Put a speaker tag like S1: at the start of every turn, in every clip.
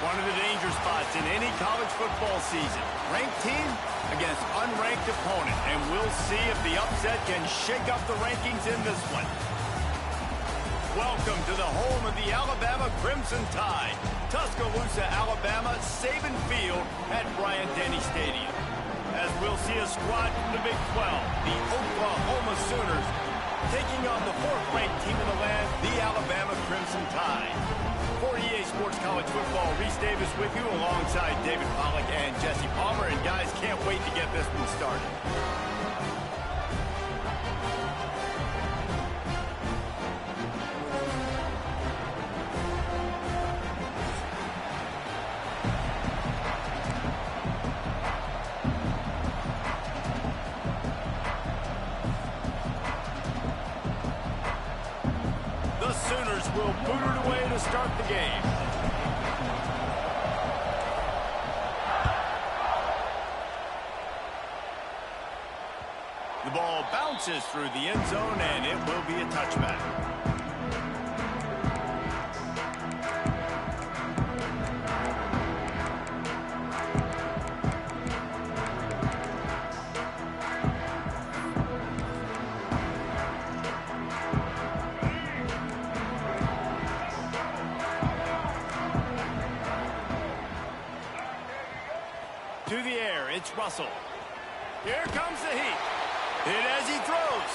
S1: One of the danger spots in any college football season. Ranked team against unranked opponent. And we'll see if the upset can shake up the rankings in this one. Welcome to the home of the Alabama Crimson Tide. Tuscaloosa, Alabama, Saban Field at Bryant-Denny Stadium. As we'll see a squad from the Big 12, the Oklahoma Sooners, taking on the fourth-ranked team in the land, the Alabama Crimson Tide. For EA Sports College Football, Reese Davis with you alongside David Pollack and Jesse Palmer. And guys, can't wait to get this one started. Will boot it away to start the game. The ball bounces through the end zone, and it will be a touchback. To the air, it's Russell. Here comes the heat. Hit as he throws.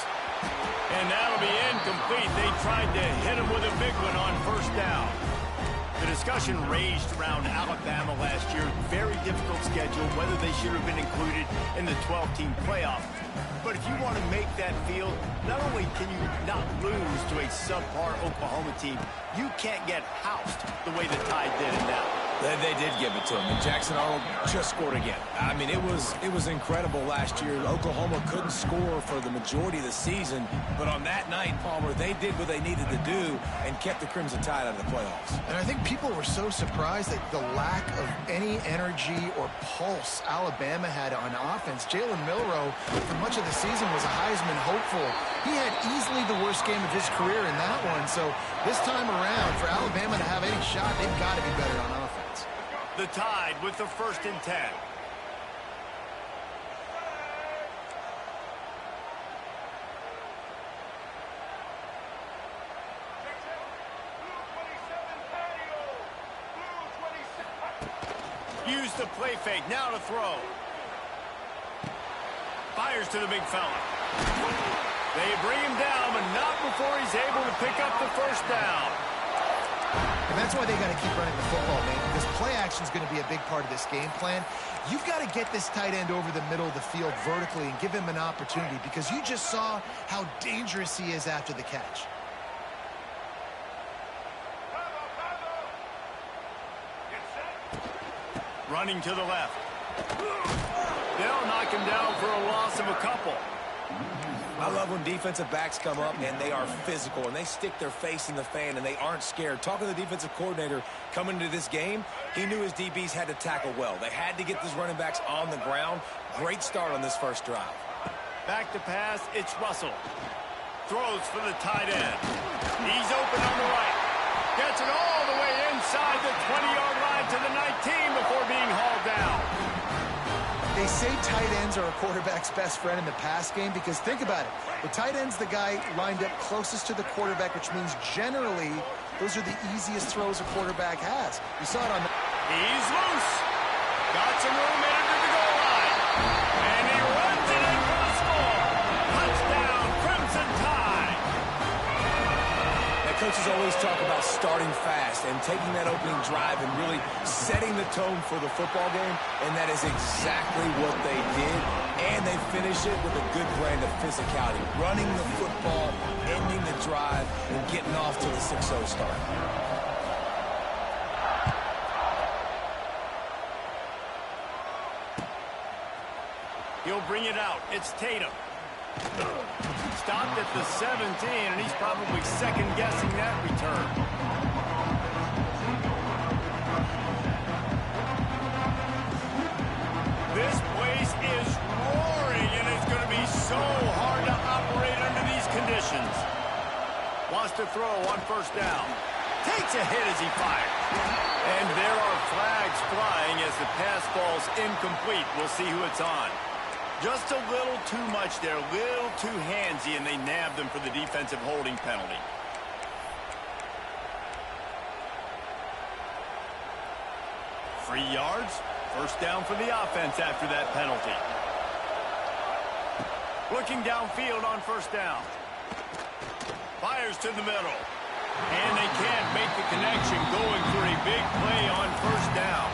S1: And that'll be incomplete. They tried to hit him with a big one on first down. The discussion raged around Alabama last year. Very difficult schedule, whether they should have been included in the 12-team playoff. But if you want to make that field, not only can you not lose to a subpar Oklahoma team, you can't get housed the way the Tide did in that.
S2: They did give it to him, and Jackson Arnold just scored again. I mean, it was incredible last year. Oklahoma couldn't score for the majority of the season, but on that night, Palmer, they did what they needed to do and kept the Crimson Tide out of the playoffs.
S3: And I think people were so surprised at the lack of any energy or pulse Alabama had on offense. Jalen Milroe, for much of the season, was a Heisman hopeful. He had easily the worst game of his career in that one, so this time around, for Alabama to have any shot, they've got to be better on offense.
S1: The Tide with the 1st and 10. Use the play fake, now to throw. Fires to the big fella. They bring him down, but not before he's able to pick up the first down.
S3: And that's why they got to keep running the football, man, because play action is going to be a big part of this game plan. You've got to get this tight end over the middle of the field vertically and give him an opportunity, because you just saw how dangerous he is after the catch.
S1: Running to the left. They'll knock him down for a loss of a couple.
S2: I love when defensive backs come up and they are physical and they stick their face in the fan and they aren't scared. Talking to the defensive coordinator coming into this game, he knew his DBs had to tackle well. They had to get these running backs on the ground. Great start on this first drive.
S1: Back to pass, it's Russell. Throws for the tight end. He's open on the right. Gets it all the way inside the 20-yard line to the 19 before being hauled down.
S3: They say tight ends are a quarterback's best friend in the pass game because think about it. The tight end's the guy lined up closest to the quarterback, which means generally those are the easiest throws a quarterback has. You saw it on the...
S1: He's loose. Got some room in under the goal line. And he runs it in for the score. Touchdown, Crimson Tide.
S2: Now, coaches always talk about starting fast and taking that opening drive and really setting the tone for the football game, and that is exactly what they did, and they finish it with a good brand of physicality, running the football, ending the drive, and getting off to the 6-0 start.
S1: He'll bring it out. It's Tatum. Stopped at the 17, and he's probably second-guessing that return. This place is roaring, and it's going to be so hard to operate under these conditions. Wants to throw on first down. Takes a hit as he fires. And there are flags flying as the pass falls incomplete. We'll see who it's on. Just a little too much there, a little too handsy, and they nabbed him for the defensive holding penalty. Free yards. First down for the offense after that penalty. Looking downfield on first down. Fires to the middle. And they can't make the connection, going for a big play on first down.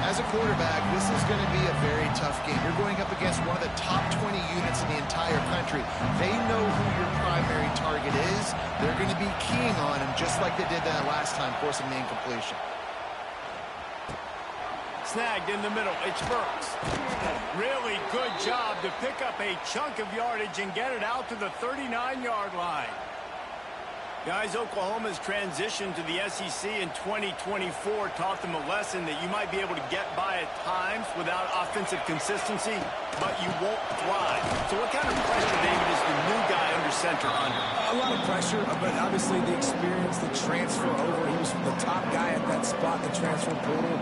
S3: As a quarterback, this is going to be a very tough game. You're going up against one of the top 20 units in the entire country. They know who your primary target is. They're going to be keying on him just like they did that last time, forcing the incompletion.
S1: Snagged in the middle. It's Burks. Really good job to pick up a chunk of yardage and get it out to the 39-yard line. Guys, Oklahoma's transition to the SEC in 2024 taught them a lesson that you might be able to get by at times without offensive consistency, but you won't thrive. So what kind of pressure, David, is the new guy under center under?
S2: A lot of pressure, but obviously the experience, the transfer over. He was the top guy at that spot, the transfer portal.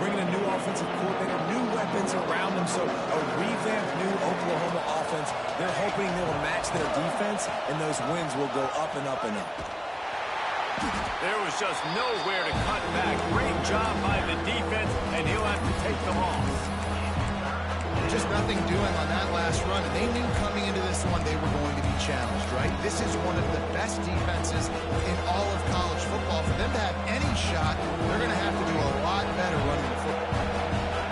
S2: Bringing a new offensive coordinator, new weapons around him. So a revamped new Oklahoma offense. They're hoping they will match their defense, and those wins will go up and up and up.
S1: There was just nowhere to cut back. Great job by the defense, and he'll have to take the loss.
S3: Just nothing doing on that last run, and they knew coming into this one they were going to be challenged, right? This is one of the best defenses in all of college football. For them to have any shot, they're going to have to do a lot better running the football.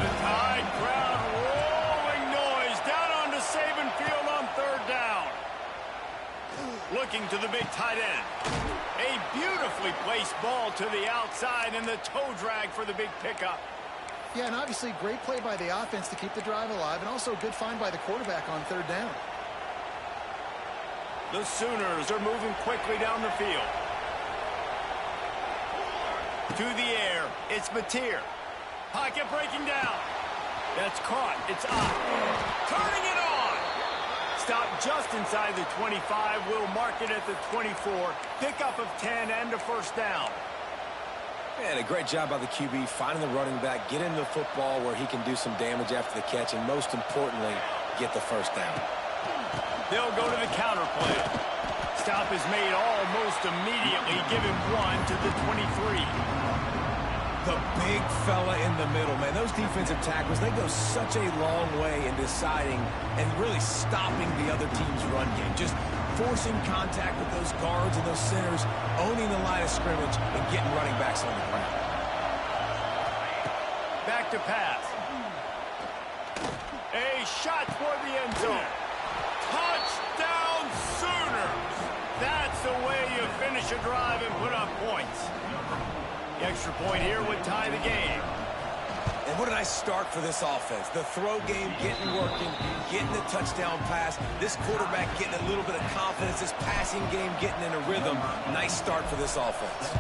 S1: The Tide crowd rolling noise down onto Saban Field on third down. Looking to the big tight end. A beautifully placed ball to the outside, and the toe drag for the big pickup.
S3: Yeah, and obviously great play by the offense to keep the drive alive, and also a good find by the quarterback on third down.
S1: The Sooners are moving quickly down the field. To the air, it's Mateer. Pocket breaking down. That's caught. It's up. Turning it on. Stop just inside the 25. We'll mark it at the 24. Pickup of 10 and a first down.
S2: And a great job by the QB, finding the running back, get into the football where he can do some damage after the catch, and most importantly, get the first down.
S1: They'll go to the counter play. Stop is made almost immediately. Give him one to the 23.
S2: The big fella in the middle, man. Those defensive tackles, they go such a long way in deciding and really stopping the other team's run game. Just forcing contact with those guards and those centers, owning the line of scrimmage, and getting running backs on the ground.
S1: Back to pass. A shot toward the end zone. Touchdown Sooners! That's the way you finish a drive and put up points. The extra point here would tie the game.
S2: And what a nice start for this offense. The throw game getting working, getting the touchdown pass. This quarterback getting a little bit of confidence. This passing game getting in a rhythm. Nice start for this offense.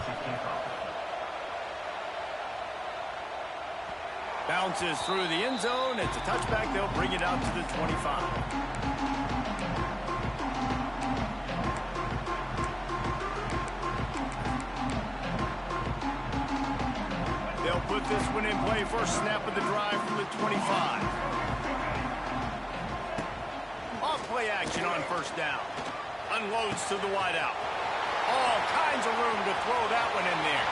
S1: Bounces through the end zone. It's a touchback. They'll bring it out to the 25. They'll put this one in play. First snap of the drive from the 25. Off play action on first down. Unloads to the wideout. All kinds of room to throw that one in there.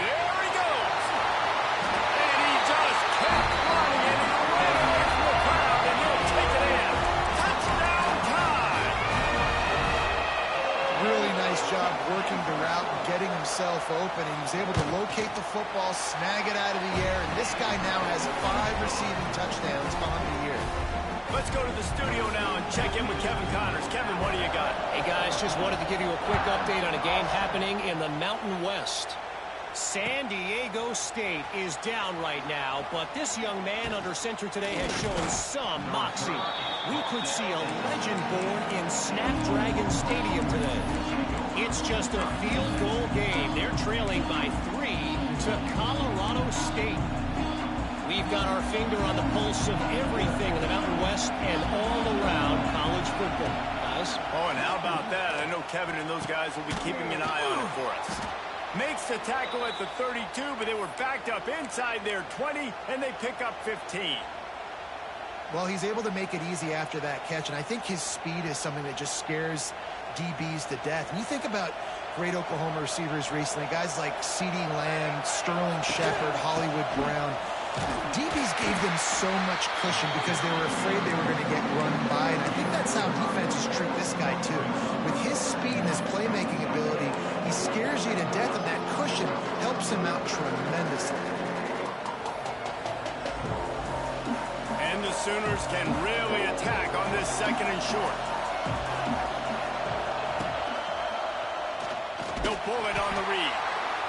S1: There he goes. And he just kept running, and he ran away from the crowd, and he'll take it in. Touchdown time.
S3: Really nice job working the route and getting himself open. And he was able to locate the football, snag it out of the air, and this guy now has 5 receiving touchdowns on the year.
S1: Let's go to the studio now and check in with Kevin Connors. Kevin, what do you got?
S4: Hey, guys, just wanted to give you a quick update on a game happening in the Mountain West. San Diego State is down right now, but this young man under center today has shown some moxie. We could see a legend born in Snapdragon Stadium today. It's just a field goal game. They're trailing by 3 to Colorado State. We've got our finger on the pulse of everything in the Mountain West and all around college football. Guys?
S1: Oh, and how about that? I know Kevin and those guys will be keeping an eye on it for us. Makes the tackle at the 32, but they were backed up inside their 20, and they pick up 15.
S3: Well, he's able to make it easy after that catch, and I think his speed is something that just scares DBs to death. And you think about great Oklahoma receivers recently, guys like CeeDee Lamb, Sterling Shepard, Hollywood Brown. DBs gave them so much cushion because they were afraid they were going to get run by, and I think that's how defenses treat this guy too. With his speed and his playmaking ability, he scares you to death, and that cushion helps him out tremendously.
S1: And the Sooners can really attack on this second and short. They'll pull it on the read.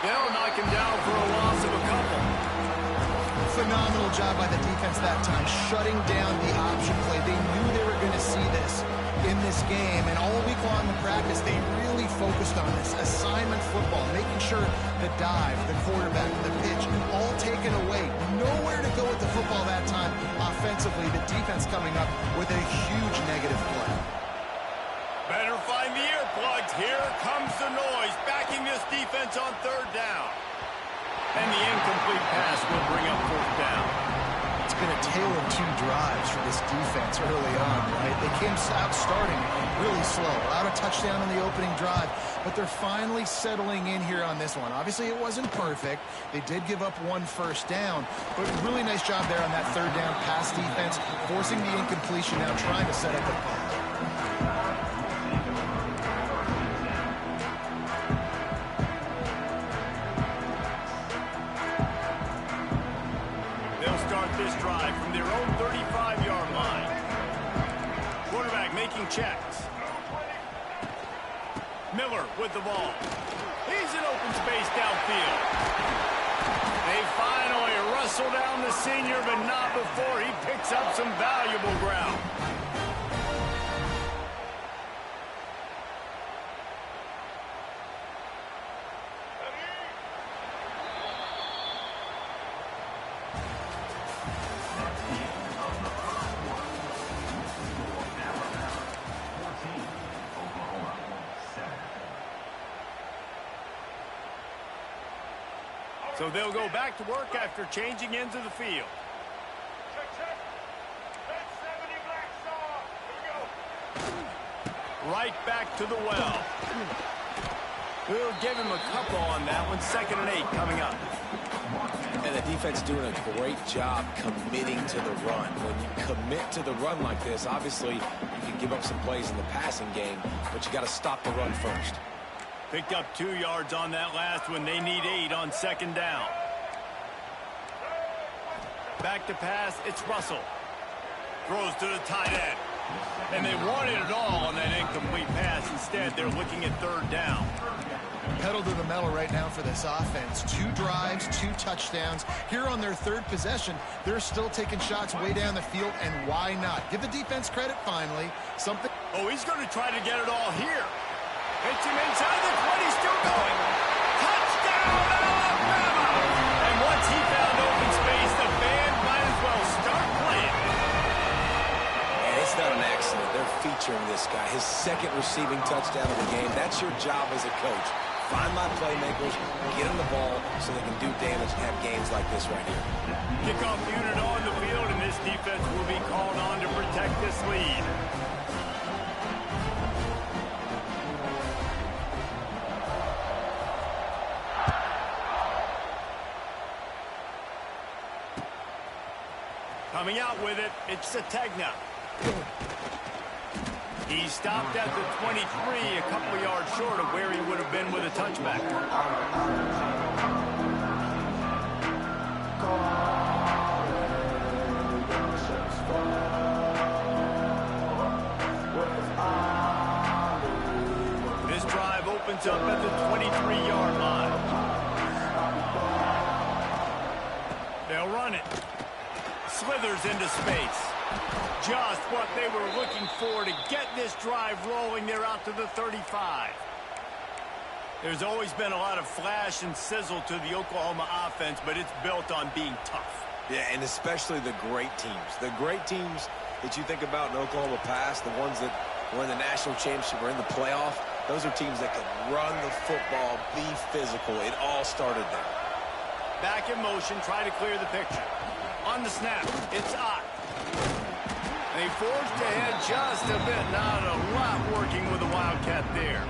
S1: They'll knock him down for a loss of a couple.
S3: Phenomenal job by the defense that time, shutting down the option play. They knew they were going to see this in this game, and all week long in practice, they really focused on this assignment football, making sure the dive, the quarterback, the pitch, all taken away. Nowhere to go with the football that time offensively. The defense coming up with a huge negative play.
S1: Better find the earplugs. Here comes the noise, backing this defense on third down. And the incomplete pass will bring up fourth down.
S3: It's been a tale of two drives for this defense early on, right? They came out starting really slow, allowed a touchdown on the opening drive, but they're finally settling in here on this one. Obviously, it wasn't perfect. They did give up one first down, but really nice job there on that third down pass defense, forcing the incompletion, now trying to set up the pass.
S1: This drive from their own 35-yard line. Quarterback making checks. Miller with the ball. He's in open space downfield. They finally wrestle down the senior, but not before he picks up some valuable ground. So they'll go back to work after changing ends of the field. Right back to the well. We'll give him a couple on that one. 2nd and 8 coming up.
S2: And the defense doing a great job committing to the run. When you commit to the run like this, obviously you can give up some plays in the passing game, but you got to stop the run first.
S1: Picked up 2 yards on that last one. They need 8 on 2nd down. Back to pass. It's Russell. Throws to the tight end. And they wanted it all on that incomplete pass. Instead, they're looking at 3rd down.
S3: Pedal to the metal right now for this offense. 2 drives, 2 touchdowns. Here on their 3rd possession, they're still taking shots way down the field, and why not? Give the defense credit finally. Something.
S1: Oh, he's going to try to get it all here. Hits him inside the 20, still going. Touchdown, Alabama! And once he found open space, the band might as well start playing.
S2: And it's not an accident. They're featuring this guy. His 2nd receiving touchdown of the game. That's your job as a coach. Find my playmakers, get them the ball so they can do damage and have games like this right here.
S1: Kickoff unit on the field, and this defense will be called on to protect this lead. Coming out with it, it's Sategna. He stopped at the 23, a couple yards short of where he would have been with a touchback. This drive opens up at the 23-yard line. They'll run it. Slithers into space. Just what they were looking for to get this drive rolling. They're out to the 35. There's always been a lot of flash and sizzle to the Oklahoma offense, but it's built on being tough.
S2: Yeah, and especially the great teams. The great teams that you think about in Oklahoma past, the ones that we're in the national championship, we're in the playoff, those are teams that can run the football, be physical. It all started there.
S1: Back in motion, try to clear the picture. On the snap, it's Ott. They forced ahead just a bit. Not a lot working with the Wildcat there.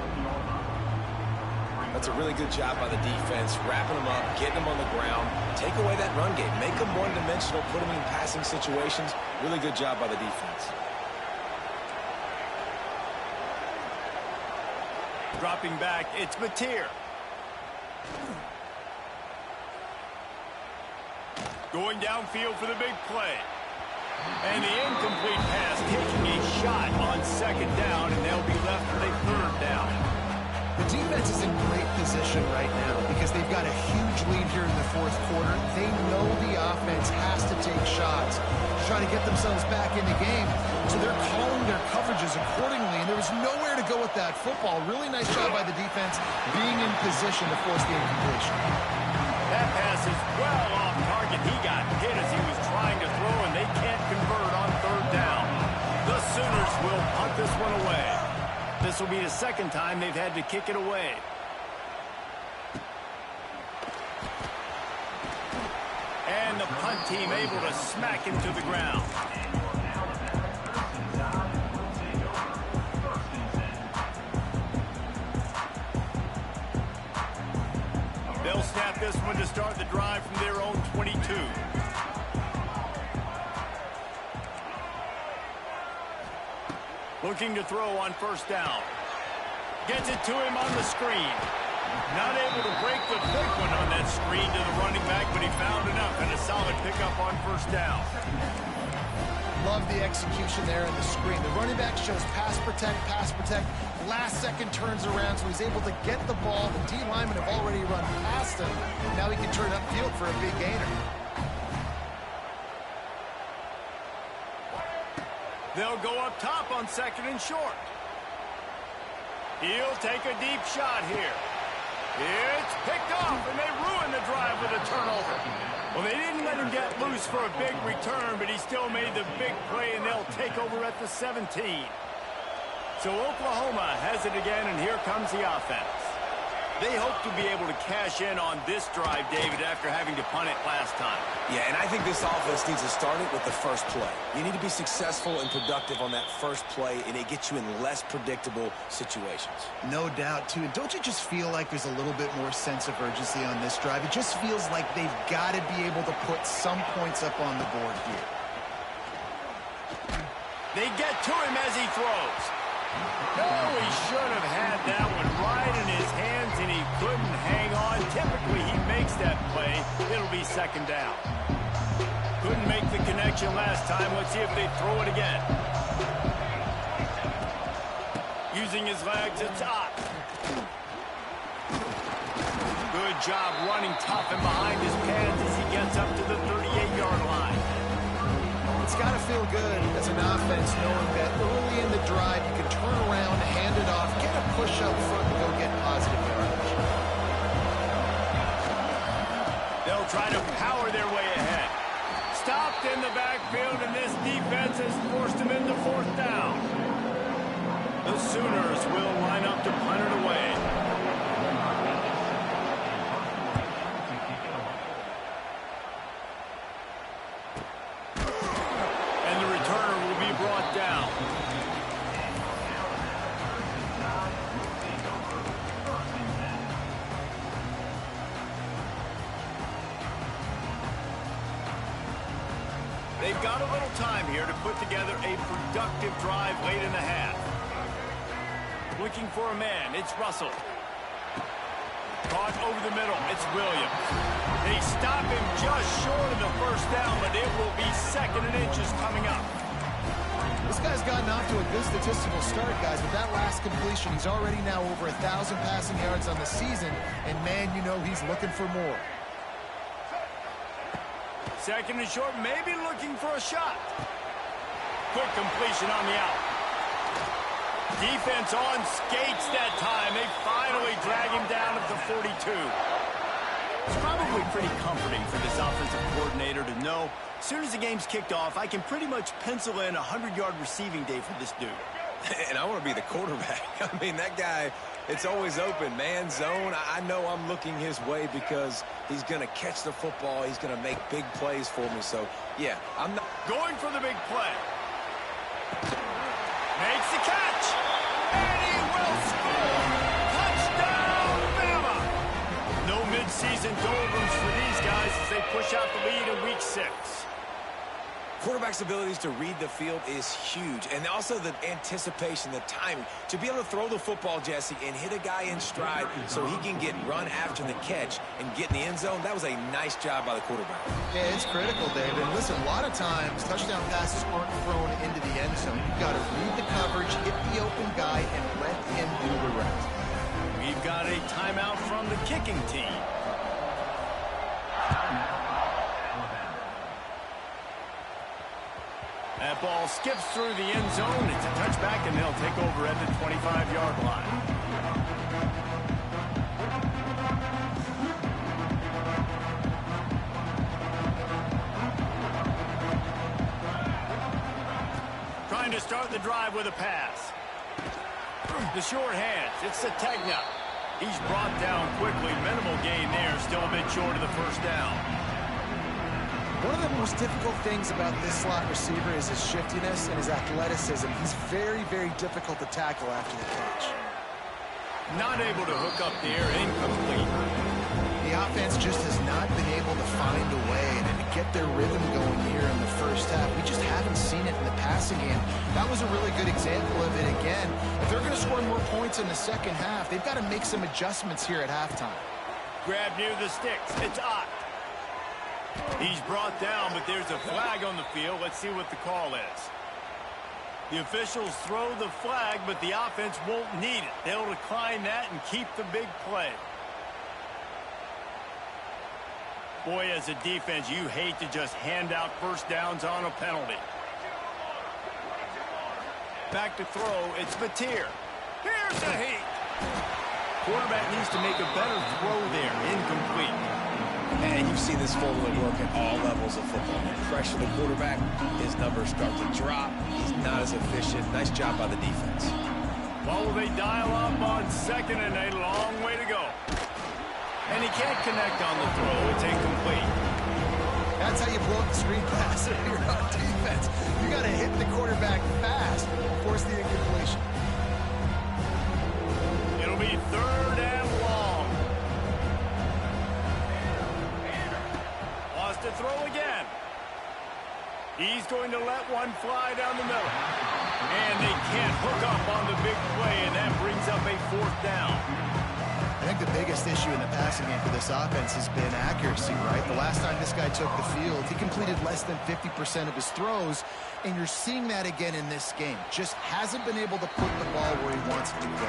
S2: That's a really good job by the defense, wrapping them up, getting them on the ground, take away that run game, make them one-dimensional, put them in passing situations. Really good job by the defense.
S1: Dropping back, it's Mateer. Going downfield for the big play. And the incomplete pass taking a shot on second down, and they'll be left with a third down.
S3: The defense is in great position right now because they've got a huge lead here in the fourth quarter. They know the offense has to take shots to try to get themselves back in the game. So they're calling their coverages accordingly, and there was nowhere to go with that football. Really nice job by the defense being in position to force the incompletion.
S1: That pass is well off target. He got hit as he was trying to throw, and they can't convert on third down. The Sooners will punt this one away. This will be the second time they've had to kick it away. And the punt team able to smack him to the ground. They'll snap this one to start the drive from their own 22. Looking to throw on first down. Gets it to him on the screen. Not able to break the big one on that screen to the running back, but he found enough and a solid pickup on first down.
S3: Love the execution there in the screen. The running back shows pass protect, pass protect. Last second turns around, so he's able to get the ball. The D linemen have already run past him. Now he can turn upfield for a big gainer.
S1: They'll go up top on second and short. He'll take a deep shot here. It's picked off, and they ruin the drive with a turnover. Well, they didn't let him get loose for a big return, but he still made the big play, and they'll take over at the 17. So Oklahoma has it again, and here comes the offense. They hope to be able to cash in on this drive, David, after having to punt it last time.
S2: Yeah, and I think this offense needs to start it with the first play. You need to be successful and productive on that first play, and it gets you in less predictable situations.
S3: No doubt, too. And don't you just feel like there's a little bit more sense of urgency on this drive? It just feels like they've got to be able to put some points up on the board here.
S1: They get to him as he throws. No, he should have had that one right in his hands, and he couldn't hang on. Typically, he makes that play. It'll be second down. Couldn't make the connection last time. Let's see if they throw it again. Using his legs, it's Ott. Good job running tough and behind his pads as he gets up to the 38-yard line.
S3: It's got to feel good as an offense knowing that early in the drive you can turn around, hand it off, get a push up front, and go get positive yardage.
S1: They'll try to power their way ahead. Stopped in the backfield, and this defense has forced them into fourth down. The Sooners will line up to punt it away. Down. They've got a little time here to put together a productive drive late in the half. Looking for a man, it's Russell. Caught over the middle, it's Williams. They stop him just short of the first down, but it will be second and inches coming up.
S3: This guy's gotten off to a good statistical start, guys. With that last completion, he's already now over 1,000 passing yards on the season, and man, you know he's looking for more.
S1: Second and short, maybe looking for a shot. Quick completion on the out. Defense on skates that time. They finally drag him down at the 42. It's probably pretty comforting for this offensive coordinator to know as soon as the game's kicked off, I can pretty much pencil in a 100-yard receiving day for this dude.
S2: And I want to be the quarterback. I mean, that guy, it's always open, man, zone. I know I'm looking his way because he's going to catch the football. He's going to make big plays for me. So, yeah, I'm not
S1: going for the big play. Makes the catch. And he will score. Touchdown, Bama. No midseason doldrums for these guys as they push out the lead in week 6.
S2: Quarterback's abilities to read the field is huge, and also the anticipation, the timing. To be able to throw the football, Jesse, and hit a guy in stride so he can get run after the catch and get in the end zone, that was a nice job by the quarterback.
S3: Yeah, it's critical, David. And listen, a lot of times, touchdown passes aren't thrown into the end zone. You've got to read the coverage, hit the open guy, and let him do the rest.
S1: We've got a timeout from the kicking team. That ball skips through the end zone. It's a touchback, and they'll take over at the 25-yard line. Trying to start the drive with a pass. The short hands. It's Sategna. He's brought down quickly. Minimal gain there. Still a bit short of the first down.
S3: One of the most difficult things about this slot receiver is his shiftiness and his athleticism. He's very, very difficult to tackle after the catch.
S1: Not able to hook up there. Incomplete.
S3: The offense just has not been able to find a way to get their rhythm going here in the first half. We just haven't seen it in the passing game. That was a really good example of it again. If they're going to score more points in the second half, they've got to make some adjustments here at halftime.
S1: Grab near the sticks. It's Ott. He's brought down, but there's a flag on the field. Let's see what the call is. The officials throw the flag, but the offense won't need it. They'll decline that and keep the big play. Boy, as a defense, you hate to just hand out first downs on a penalty. Back to throw, it's Mateer. Here's the heat. Quarterback needs to make a better throw there. Incomplete.
S2: And you've seen this formula work at all levels of football. You pressure the quarterback, his numbers start to drop. He's not as efficient. Nice job by the defense.
S1: Well, they dial up on second and a long way to go. And he can't connect on the throw. It's incomplete.
S3: That's how you blow up the screen pass if you're on defense. You got to hit the quarterback fast and force the incompletion.
S1: It'll be third and long. Lost to throw again. He's going to let one fly down the middle. And they can't hook up on the big play, and that brings up a fourth down.
S3: I think the biggest issue in the passing game for this offense has been accuracy, right? The last time this guy took the field, he completed less than 50% of his throws, and you're seeing that again in this game. Just hasn't been able to put the ball where he wants it to go.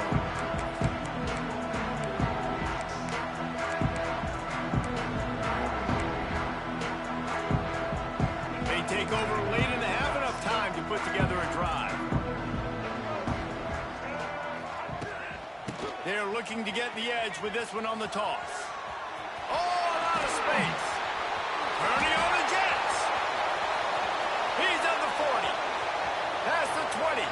S1: They take over late in the half, enough time to put together a drive. They're looking to get the edge with this one on the toss. Oh, a lot of space. Purdy on the Jets. He's at the 40. Past the 20.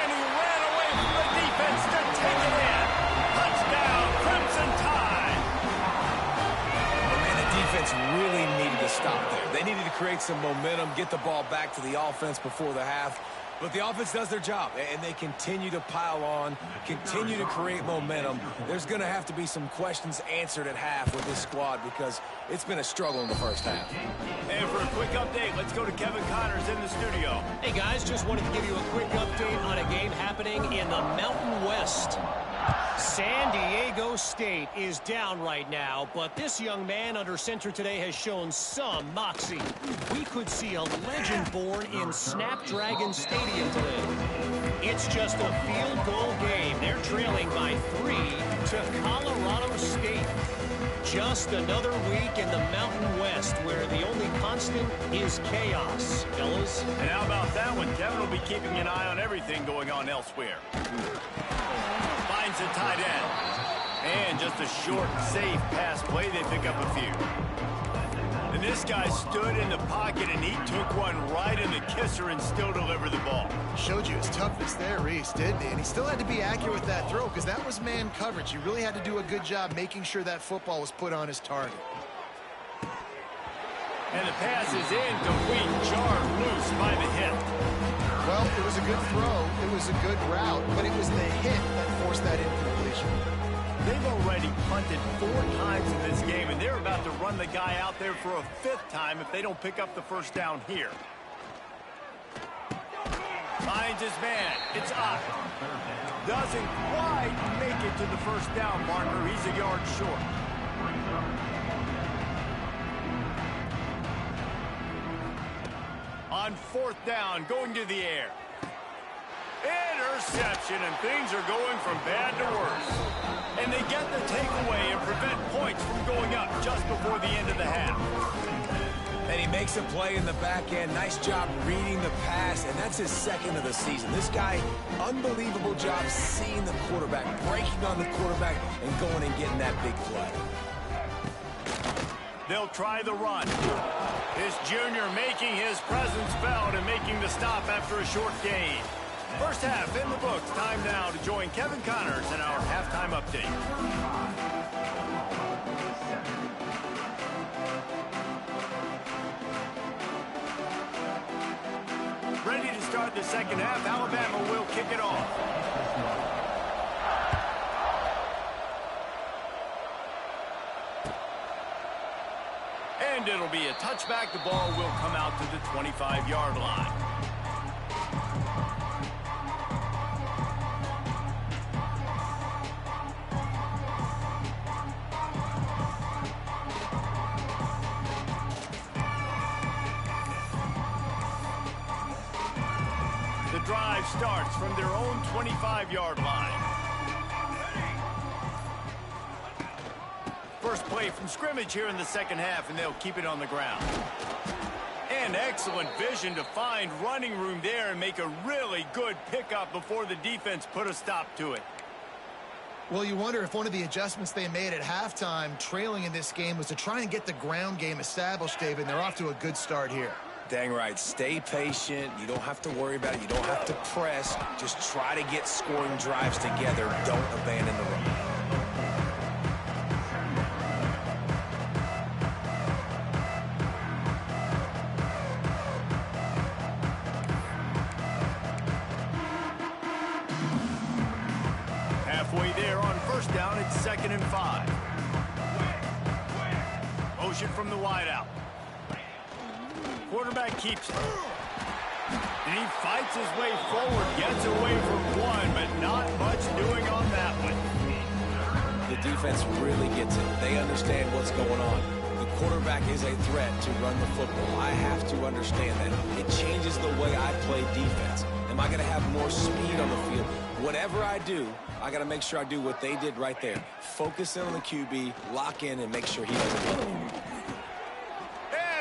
S1: And he ran away from the defense to take it in. Touchdown, Crimson Tide.
S2: Oh, man, the defense really needed to stop there. They needed to create some momentum, get the ball back to the offense before the half. But the offense does their job, and they continue to pile on, continue to create momentum. There's going to have to be some questions answered at half with this squad because it's been a struggle in the first half.
S1: And for a quick update, let's go to Kevin Connors in the studio.
S4: Hey, guys, just wanted to give you a quick update on a game happening in the Mountain West. San Diego State is down right now, but this young man under center today has shown some moxie. We could see a legend born in Snapdragon Stadium today. It's just a field goal game. They're trailing by 3 to Colorado State. Just another week in the Mountain West where the only constant is chaos, fellas.
S1: And how about that one? Kevin will be keeping an eye on everything going on elsewhere. Finds a tight end. And just a short, safe pass play. They pick up a few. And this guy stood in the pocket, and he took one right in the kisser and still delivered the ball.
S3: Showed you his toughness there, Reese, didn't he? And he still had to be accurate with that throw because that was man coverage. You really had to do a good job making sure that football was put on his target.
S1: And the pass is incomplete, jarred loose by the hit.
S3: Well, it was a good throw. It was a good route, but it was the hit that forced that incompletion.
S1: They've already punted 4 times in this game, and they're about to run the guy out there for a 5th time if they don't pick up the first down here. Finds his man. It's up. Doesn't quite make it to the first down marker. He's a yard short. On 4th down, going to the air. Interception, and things are going from bad to worse. And they get the takeaway and prevent points from going up just before the end of the half.
S2: And he makes a play in the back end. Nice job reading the pass, and that's his 2nd of the season. This guy, unbelievable job seeing the quarterback, breaking on the quarterback, and going and getting that big play.
S1: They'll try the run. This junior making his presence felt and making the stop after a short gain. First half in the books. Time now to join Kevin Connors in our halftime update. Ready to start the second half. Alabama will kick it off. And it'll be a touchback. The ball will come out to the 25-yard line. The drive starts from their own 25-yard line. First play from scrimmage here in the second half, and they'll keep it on the ground. And excellent vision to find running room there and make a really good pickup before the defense put a stop to it.
S3: Well, you wonder if one of the adjustments they made at halftime, trailing in this game, was to try and get the ground game established, David, and they're off to a good start here.
S2: Dang right. Stay patient. You don't have to worry about it. You don't have to press. Just try to get scoring drives together. Don't abandon the run.
S1: Halfway there on first down, it's 2nd and 5. Motion from the wideout. Quarterback keeps it. And he fights his way forward, gets away from one, but not much doing on that one.
S2: The defense really gets it. They understand what's going on. The quarterback is a threat to run the football. I have to understand that. It changes the way I play defense. Am I going to have more speed on the field? Whatever I do, I got to make sure I do what they did right there. Focus in on the QB, lock in, and make sure he doesn't get it.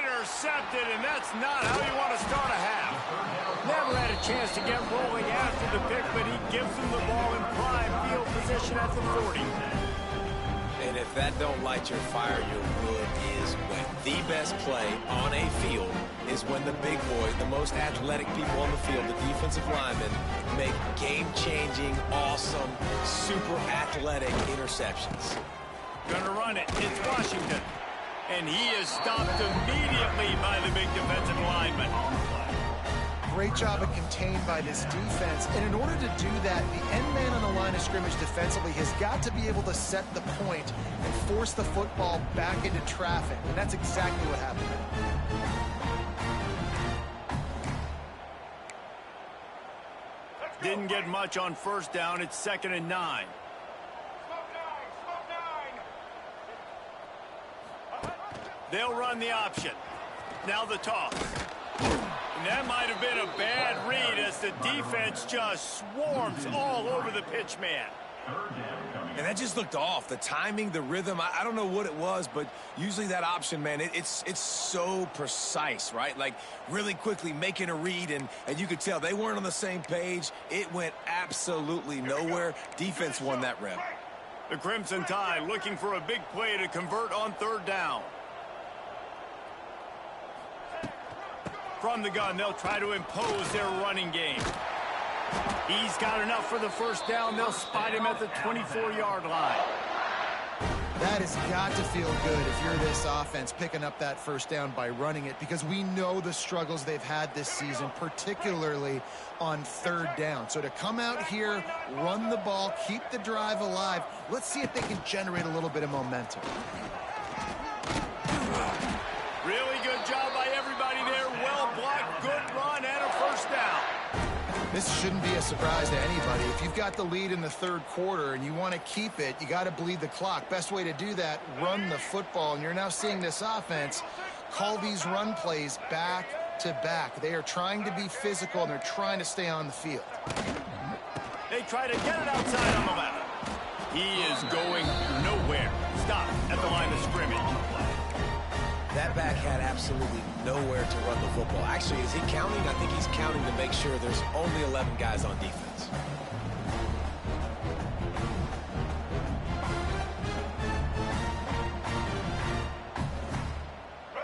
S1: Intercepted, and that's not how you want to start a half. Never had a chance to get rolling after the pick, but he gives them the ball in prime field position at the 40.
S2: And if that don't light your fire, your wood is wet. The best play on a field is when the big boys, the most athletic people on the field, the defensive linemen, make game-changing, awesome, super athletic interceptions.
S1: Gonna run it. It's Washington. And he is stopped immediately by the big defensive lineman.
S3: Great job of contained by this defense. And in order to do that, the end man on the line of scrimmage defensively has got to be able to set the point and force the football back into traffic. And that's exactly what happened.
S1: Didn't get much on first down. It's 2nd and 9. They'll run the option. Now the toss. And that might have been a bad read as the defense just swarms all over the pitch man.
S2: And that just looked off. The timing, the rhythm, I don't know what it was, but usually that option, man, it's so precise, right? Like really quickly making a read, and you could tell they weren't on the same page. It went absolutely nowhere. Defense won that rep.
S1: The Crimson Tide looking for a big play to convert on 3rd down. From the gun, they'll try to impose their running game. He's got enough for the first down. They'll spot him at the 24-yard line.
S3: That has got to feel good if you're this offense picking up that first down by running it, because we know the struggles they've had this season, particularly on third down. So to come out here, run the ball, keep the drive alive, let's see if they can generate a little bit of momentum.
S1: Really good job by everybody there. Well blocked, good run, and a first down.
S3: This shouldn't be a surprise to anybody. If you've got the lead in the third quarter and you want to keep it, you got to bleed the clock. Best way to do that, run the football. And you're now seeing this offense call these run plays back to back. They are trying to be physical, and they're trying to stay on the field.
S1: They try to get it outside on the left. He is going nowhere. Stop at the line of scrimmage.
S2: That back had absolutely nowhere to run the football. Actually, is he counting? I think he's counting to make sure there's only 11 guys on defense.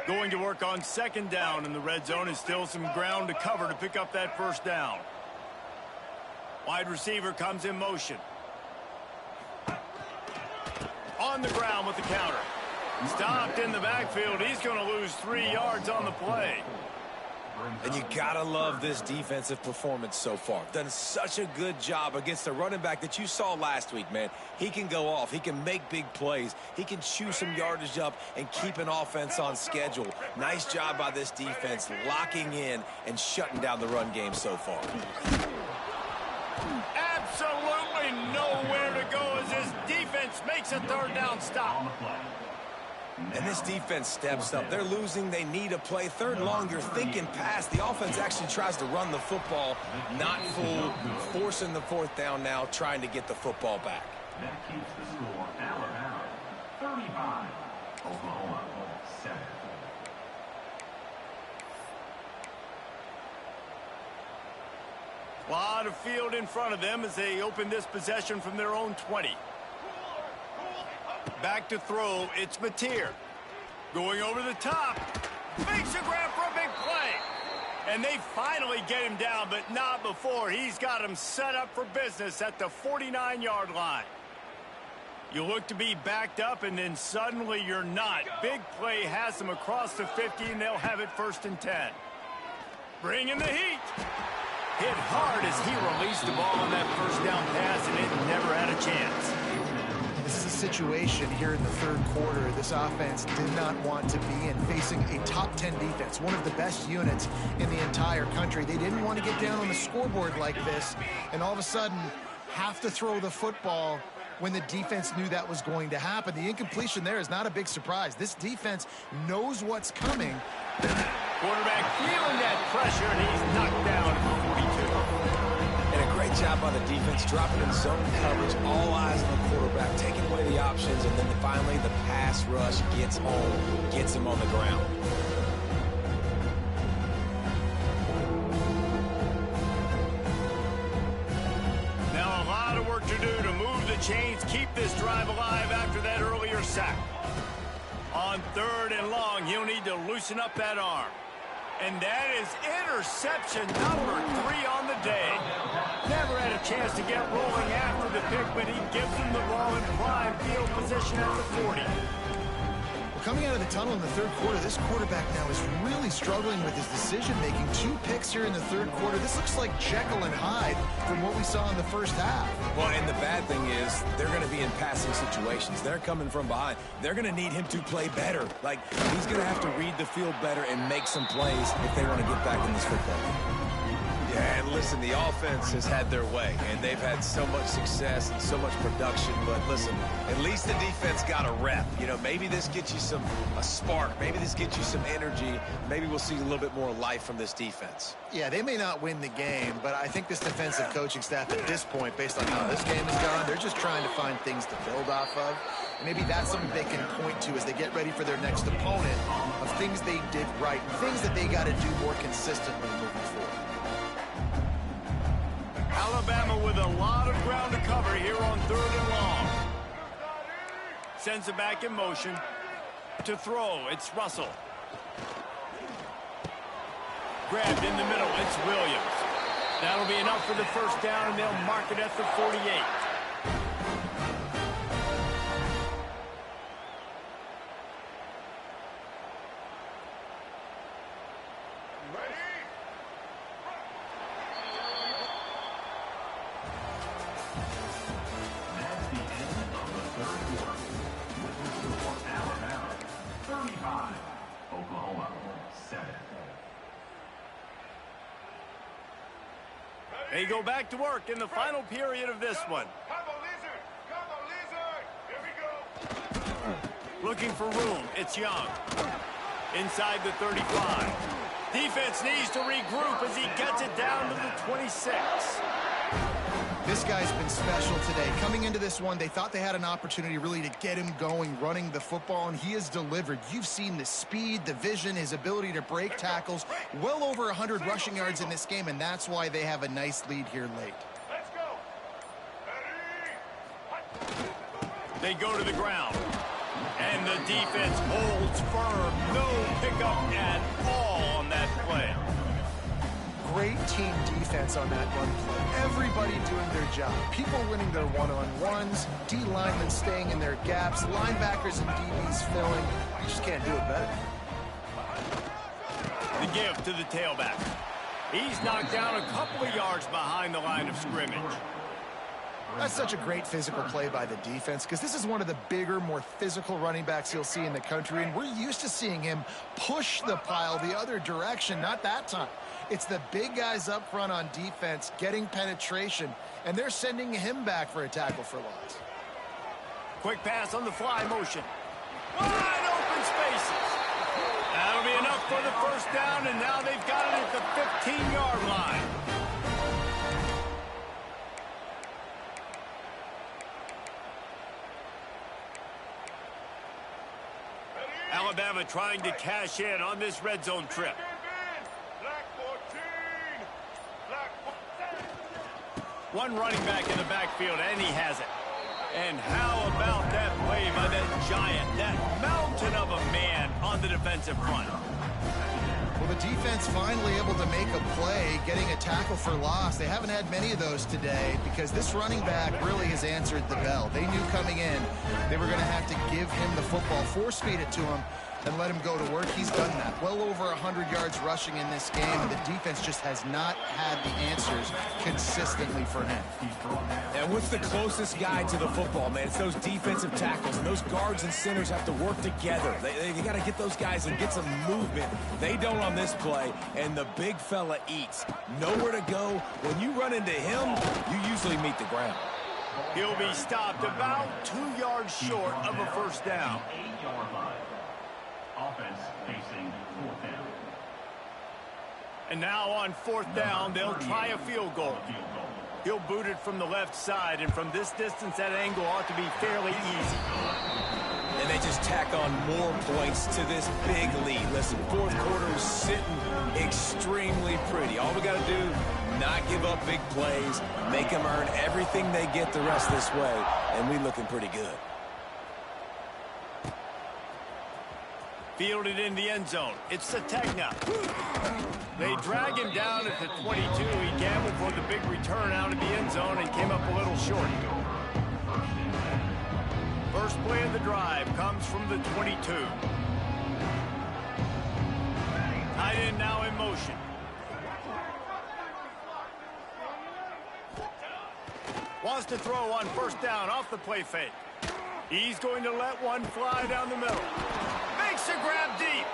S1: Going to work on second down in the red zone, is still some ground to cover to pick up that first down. Wide receiver comes in motion. On the ground with the counter. Stopped in the backfield. He's going to lose 3 yards on the play.
S2: And you gotta love this defensive performance so far. Done such a good job against the running back that you saw last week, man. He can go off. He can make big plays. He can chew some yardage up and keep an offense on schedule. Nice job by this defense locking in and shutting down the run game so far.
S1: Absolutely nowhere to go as this defense makes a third down stop.
S2: And this defense steps up. They're losing. They need a play. Third and long, you're thinking pass. The offense actually tries to run the football. Not full. Forcing the fourth down now, trying to get the football back.
S5: That keeps the score Alabama 35, Oklahoma 7.
S1: A lot of field in front of them as they open this possession from their own 20. Back to throw, it's Mateer. Going over the top. Makes a grab for a big play. And they finally get him down, but not before. He's got him set up for business at the 49-yard line. You look to be backed up, and then suddenly you're not. Big play has them across the 50, and they'll have it 1st and 10. Bring in the heat. Hit hard as he released the ball on that first down pass, and it never had a chance.
S3: This is a situation here in the third quarter this offense did not want to be in, facing a top 10 defense, one of the best units in the entire country. They didn't want to get down on the scoreboard like this, and all of a sudden have to throw the football when the defense knew that was going to happen. The incompletion there is not a big surprise. This defense knows what's coming.
S1: Quarterback feeling that pressure, and he's knocked down at the 42.
S2: And a great job by the defense, dropping in zone coverage, all eyes on the quarterback, taking away the options, and then finally the pass rush gets home, gets him on the ground.
S1: Now a lot of work to do to move the chains, keep this drive alive after that earlier sack. On 3rd and long, he'll need to loosen up that arm. And that is interception number 3 on the day. Never had a chance to get rolling after the pick, but he gives him the ball in prime field position at the 40.
S3: Well, coming out of the tunnel in the third quarter, this quarterback now is really struggling with his decision-making. 2 picks here in the third quarter. This looks like Jekyll and Hyde from what we saw in the first half.
S2: Well, and the bad thing is they're going to be in passing situations. They're coming from behind. They're going to need him to play better. Like, he's going to have to read the field better and make some plays if they want to get back in this football game. Yeah, and listen, the offense has had their way, and they've had so much success and so much production. But listen, at least the defense got a rep. You know, maybe this gets you a spark. Maybe this gets you some energy. Maybe we'll see a little bit more life from this defense.
S3: Yeah, they may not win the game, but I think this defensive coaching staff at this point, based on how this game has gone, they're just trying to find things to build off of. And maybe that's something they can point to as they get ready for their next opponent, of things they did right, things that they got to do more consistently moving forward.
S1: Alabama with a lot of ground to cover here on 3rd and long. Sends it back in motion. To throw, it's Russell. grabbed in the middle. It's Williams. That'll be enough for the first down, and they'll mark it at the 48.
S5: That's the end of the third quarter. With the score, Alabama 35, Oklahoma 7.
S1: They go back to work in the final period of this one. Looking for room. It's Young. Inside the 35. Defense needs to regroup as he gets it down to the 26.
S3: This guy's been special today. Coming into this one, they thought they had an opportunity really to get him going, running the football, and he has delivered. You've seen the speed, the vision, his ability to break tackles. Well over 100 rushing yards in this game, and that's why they have a nice lead here late.
S1: They go to the ground. And the defense holds firm. No pickup at all on that play.
S3: Great team defense on that run play. Everybody doing their job. People winning their one-on-ones, D linemen staying in their gaps, linebackers and DBs filling. You just can't do it better.
S1: The give to the tailback. He's knocked down a couple of yards behind the line of scrimmage.
S3: That's such a great physical play by the defense because this is one of the bigger, more physical running backs you'll see in the country, and we're used to seeing him push the pile the other direction. Not that time. It's the big guys up front on defense getting penetration, and they're sending him back for a tackle for loss.
S1: Quick pass on the fly motion. Wide open spaces. That'll be enough for the first down, and now they've got it at the 15-yard line. Alabama trying to cash in on this red zone trip. One running back in the backfield, and he has it. And how about that play by that giant, that mountain of a man on the defensive front?
S3: Well, the defense finally able to make a play, getting a tackle for loss. They haven't had many of those today because this running back really has answered the bell. They knew coming in they were going to have to give him the football, force-feed it to him, and let him go to work. He's done that. Well over 100 yards rushing in this game, and the defense just has not had the answers consistently for him.
S2: And what's the closest guy to the football, man? It's those defensive tackles, and those guards and centers have to work together. They got to get those guys and get some movement. They don't on this play, and the big fella eats. Nowhere to go. When you run into him, you usually meet the ground.
S1: He'll be stopped about 2 yards short of a first down.
S5: 8-yard line. Offense facing fourth down.
S1: And now on fourth down, they'll try a field goal. He'll boot it from the left side, and from this distance, that angle ought to be fairly easy.
S2: And they just tack on more points to this big lead. Listen, fourth quarter is sitting extremely pretty. All we got to do, not give up big plays, make them earn everything they get the rest this way, and we looking pretty good.
S1: Fielded in the end zone. It's Sategna. They drag him down at the 22. He gambled for the big return out of the end zone and came up a little short. First play of the drive comes from the 22. Tight end now in motion. Wants to throw on first down off the play fake. He's going to let one fly down the middle. Makes a grab deep.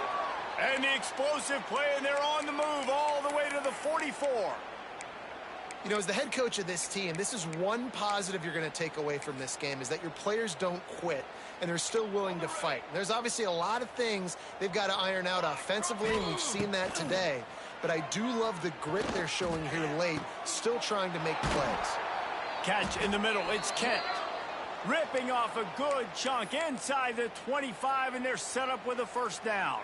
S1: And the explosive play, and they're on the move all the way to the 44.
S3: You know, as the head coach of this team, this is one positive you're going to take away from this game, is that your players don't quit, and they're still willing to fight. There's obviously a lot of things they've got to iron out offensively, and we've seen that today. But I do love the grit they're showing here late, still trying to make plays.
S1: Catch in the middle. It's Kent. Ripping off a good chunk inside the 25, and they're set up with a first down.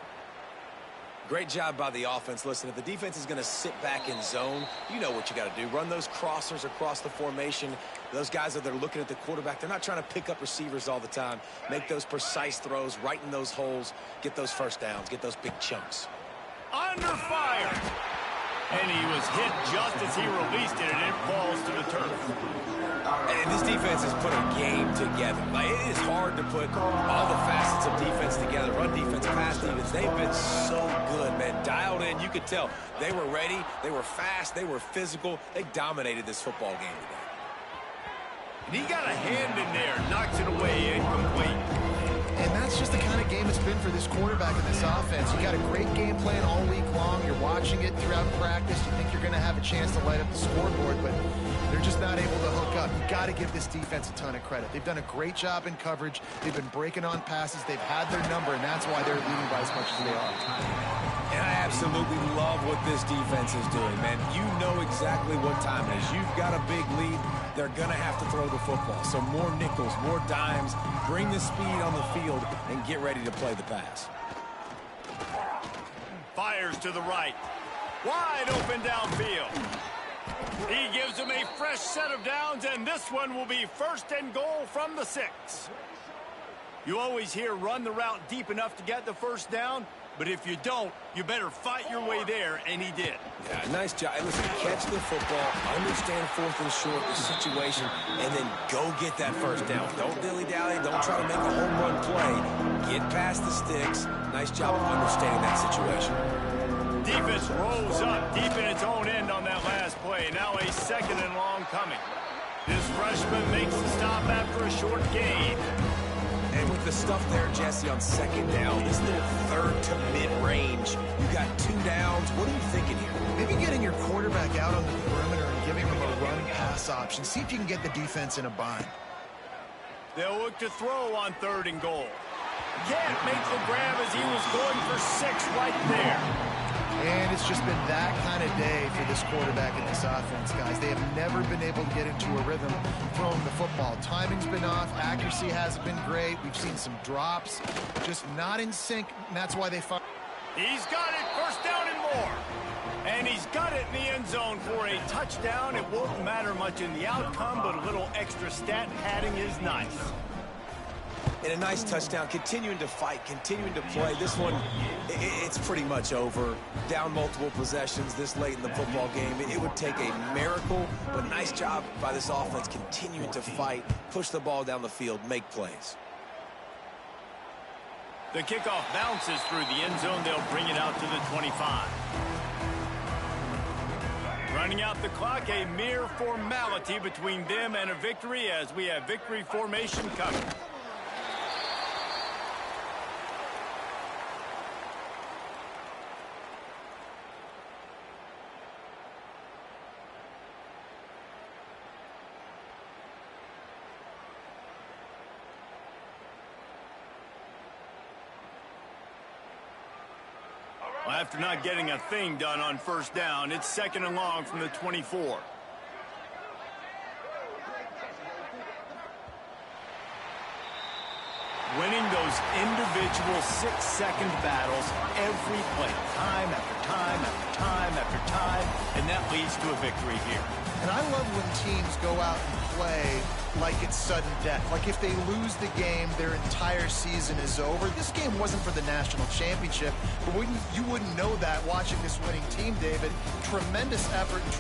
S2: Great job by the offense. Listen, if the defense is going to sit back in zone, you know what you got to do. Run those crossers across the formation. Those guys that are looking at the quarterback, they're not trying to pick up receivers all the time. Make those precise throws, right in those holes, get those first downs, get those big chunks.
S1: Under fire. And he was hit just as he released it, and it falls to the turf.
S2: And this defense has put a game together. Like, it is hard to put all the facets of defense together. Run defense, pass defense. They've been so good, man. Dialed in. You could tell they were ready. They were fast. They were physical. They dominated this football game today.
S1: And he got a hand in there. Knocks it away. Incomplete.
S3: And that's just the kind of game it's been for this quarterback in this offense. You got a great game plan all week long. You're watching it throughout practice. You think you're going to have a chance to light up the scoreboard, but they're just not able to hook up. You got to give this defense a ton of credit. They've done a great job in coverage. They've been breaking on passes. They've had their number, and that's why they're leading by as much as they are.
S2: And I absolutely love what this defense is doing, man. You know exactly what time it is. You've got a big lead. They're going to have to throw the football. So more nickels, more dimes, bring the speed on the field, and get ready to play the pass.
S1: Fires to the right. Wide open downfield. He gives him a fresh set of downs, and this one will be 1st and goal from the 6. You always hear run the route deep enough to get the first down, but if you don't, you better fight your way there, and he did.
S2: Yeah, nice job. Listen, catch the football, understand 4th and short, the situation, and then go get that first down. Don't dilly-dally. Don't try to make a home run play. Get past the sticks. Nice job of understanding that situation.
S1: Defense rolls up deep in its own end on that last play. Now a 2nd and long coming. This freshman makes the stop after a short gain.
S2: And with the stuff there, Jesse, on 2nd down, this little 3rd to mid-range, you got 2 downs. What are you thinking here?
S3: Maybe getting your quarterback out on the perimeter and giving him a run-pass option. See if you can get the defense in a bind.
S1: They'll look to throw on 3rd and goal. Can't make the grab as he was going for 6 right there.
S3: And it's just been that kind of day for this quarterback in this offense, guys. They have never been able to get into a rhythm throwing the football. Timing's been off. Accuracy hasn't been great. We've seen some drops. Just not in sync, and that's why they find.
S1: He's got it. 1st down and more. And he's got it in the end zone for a touchdown. It won't matter much in the outcome, but a little extra stat padding is nice.
S2: And a nice touchdown, continuing to fight, continuing to play. This one, it's pretty much over. Down multiple possessions this late in the football game. It would take a miracle, but nice job by this offense continuing to fight, push the ball down the field, make plays.
S1: The kickoff bounces through the end zone. They'll bring it out to the 25. Running out the clock, a mere formality between them and a victory as we have victory formation coming. Well, after not getting a thing done on 1st down, it's 2nd and long from the 24. Winning those individual 6-second battles every play, time after time after time after time, and that leads to a victory here.
S3: And I love when teams go out and play like it's sudden death. Like if they lose the game, their entire season is over. This game wasn't for the national championship, but you wouldn't know that watching this winning team, David. Tremendous effort and